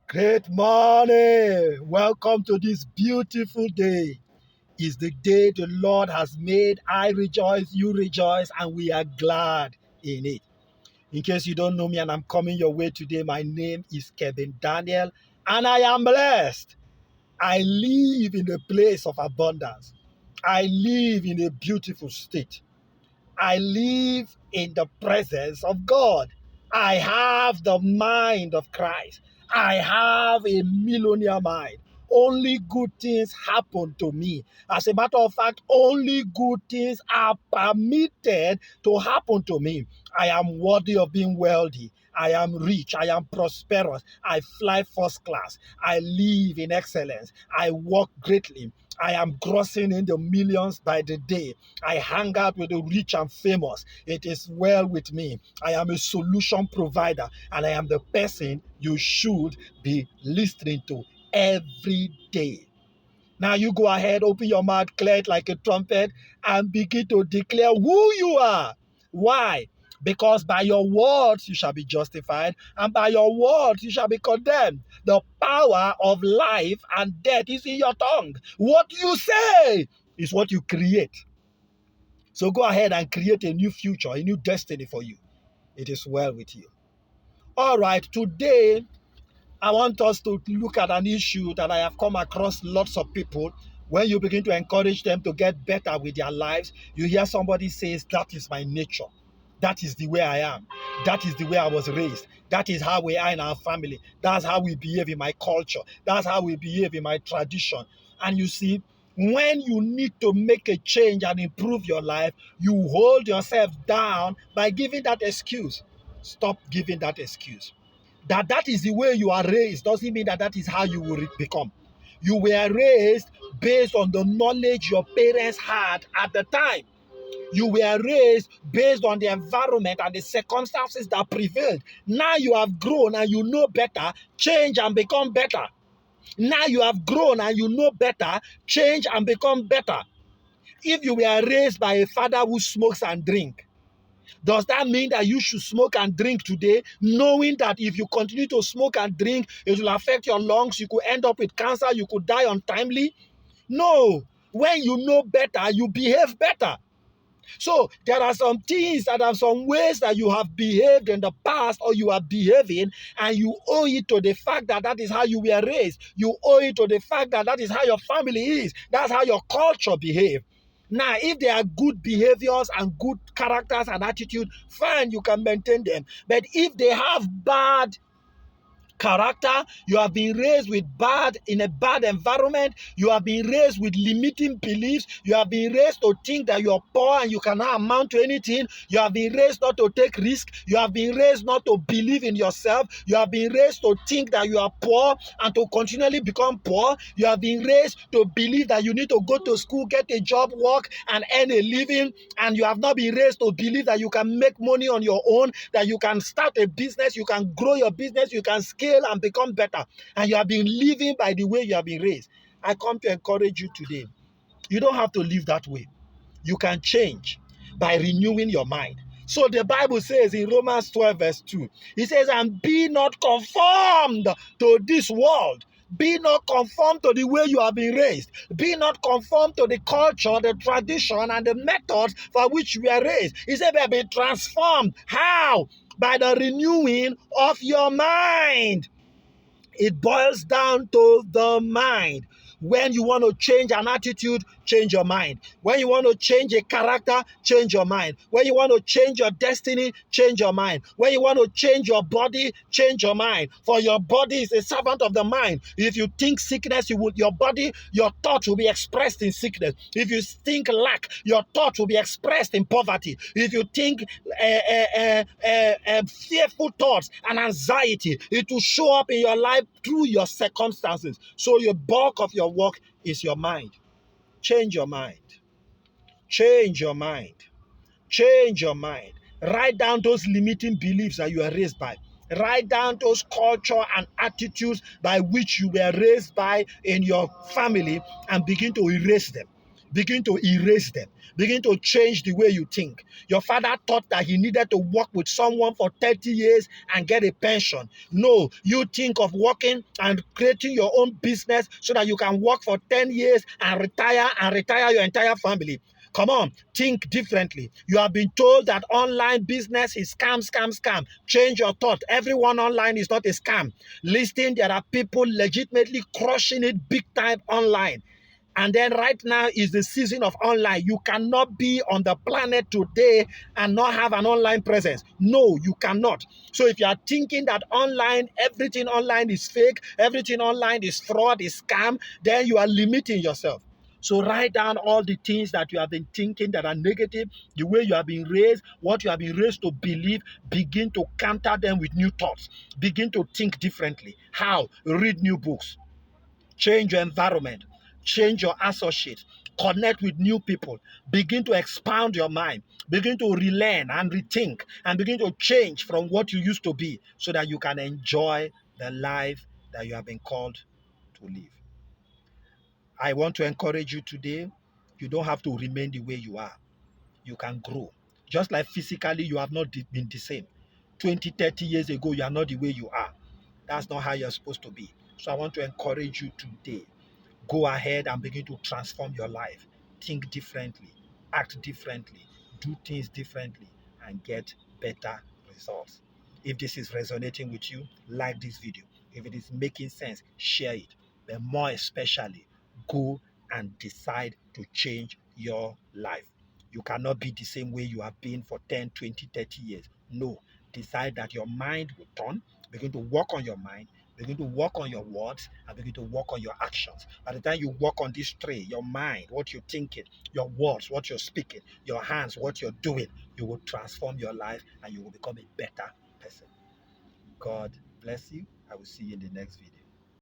Great morning. Welcome to this beautiful day. It's the day the Lord has made. I rejoice, you rejoice, and we are glad in it. In case you don't know me and I'm coming your way today, my name is Kevin Daniel, and I am blessed. I live in a place of abundance. I live in a beautiful state. I live in the presence of God. I have the mind of Christ. I have a millionaire mind. Only good things happen to me. As a matter of fact, only good things are permitted to happen to me. I am worthy of being wealthy. I am rich. I am prosperous. I fly first class. I live in excellence. I work greatly. I am grossing in the millions by the day. I hang out with the rich and famous. It is well with me. I am a solution provider, and I am the person you should be listening to every day. Now you go ahead, open your mouth, clear it like a trumpet, and begin to declare who you are. Why? Because by your words you shall be justified, and by your words you shall be condemned. The power of life and death is in your tongue. What you say is what you create. So go ahead and create a new future, a new destiny for you. It is well with you. All right, today I want us to look at an issue that I have come across lots of people. When you begin to encourage them to get better with their lives, you hear somebody says, that is my nature. That is the way I am. That is the way I was raised. That is how we are in our family. That's how we behave in my culture. That's how we behave in my tradition. And you see, when you need to make a change and improve your life, you hold yourself down by giving that excuse. Stop giving that excuse. That is the way you are raised doesn't mean that is how you will become. You were raised based on the knowledge your parents had at the time. You were raised based on the environment and the circumstances that prevailed. Now you have grown and you know better, change and become better. Now you have grown and you know better, change and become better. If you were raised by a father who smokes and drinks, does that mean that you should smoke and drink today, knowing that if you continue to smoke and drink, it will affect your lungs, you could end up with cancer, you could die untimely? No. When you know better, you behave better. So there are some things that are some ways that you have behaved in the past or you are behaving, and you owe it to the fact that that is how you were raised. You owe it to the fact that that is how your family is. That's how your culture behaves. Now, if they are good behaviors and good characters and attitude, fine, you can maintain them. But if they have bad character, you have been raised with in a bad environment, you have been raised with limiting beliefs, you have been raised to think that you are poor and you cannot amount to anything, you have been raised not to take risk, you have been raised not to believe in yourself, you have been raised to think that you are poor and to continually become poor, you have been raised to believe that you need to go to school, get a job, work and earn a living, and you have not been raised to believe that you can make money on your own, that you can start a business, you can grow your business, you can scale and become better, and you have been living by the way you have been raised. I come to encourage you today. You don't have to live that way. You can change by renewing your mind. So the Bible says in Romans 12 verse 2, it says, and be not conformed to this world. Be not conformed to the way you have been raised. Be not conformed to the culture, the tradition, and the methods for which you were raised. He said, be transformed. How? By the renewing of your mind. It boils down to the mind. When you want to change an attitude, change your mind. When you want to change a character, change your mind. When you want to change your destiny, change your mind. When you want to change your body, change your mind. For your body is a servant of the mind. If you think sickness, your body, your thought will be expressed in sickness. If you think lack, your thought will be expressed in poverty. If you think fearful thoughts and anxiety, it will show up in your life through your circumstances. So your bulk of your work is your mind. Change your mind. Change your mind. Change your mind. Write down those limiting beliefs that you are raised by. Write down those culture and attitudes by which you were raised by in your family and begin to erase them. Begin to erase them. Begin to change the way you think. Your father thought that he needed to work with someone for 30 years and get a pension. No, you think of working and creating your own business so that you can work for 10 years and retire your entire family. Come on, think differently. You have been told that online business is scam, scam, scam. Change your thought. Everyone online is not a scam. Listen, there are people legitimately crushing it big time online. And then right now is the season of online. You cannot be on the planet today and not have an online presence. No, you cannot. So if you are thinking that everything online is fake, everything online is fraud, is scam, then you are limiting yourself. So write down all the things that you have been thinking that are negative, the way you have been raised, what you have been raised to believe. Begin to counter them with new thoughts. Begin to think differently. How? Read new books. Change your environment, change your associates, connect with new people, begin to expand your mind, begin to relearn and rethink, and begin to change from what you used to be so that you can enjoy the life that you have been called to live. I want to encourage you today. You don't have to remain the way you are. You can grow. Just like physically, you have not been the same. 20, 30 years ago, you are not the way you are. That's not how you're supposed to be. So I want to encourage you today. Go ahead and begin to transform your life. Think differently, act differently, do things differently, and get better results. If this is resonating with you, like this video. If it is making sense, share it. But more especially, go and decide to change your life. You cannot be the same way you have been for 10, 20, 30 years. No. Decide that your mind will turn. Begin to work on your mind. Begin to work on your words and begin to work on your actions. By the time you work on this tray, your mind, what you're thinking, your words, what you're speaking, your hands, what you're doing, you will transform your life and you will become a better person. God bless you. I will see you in the next video.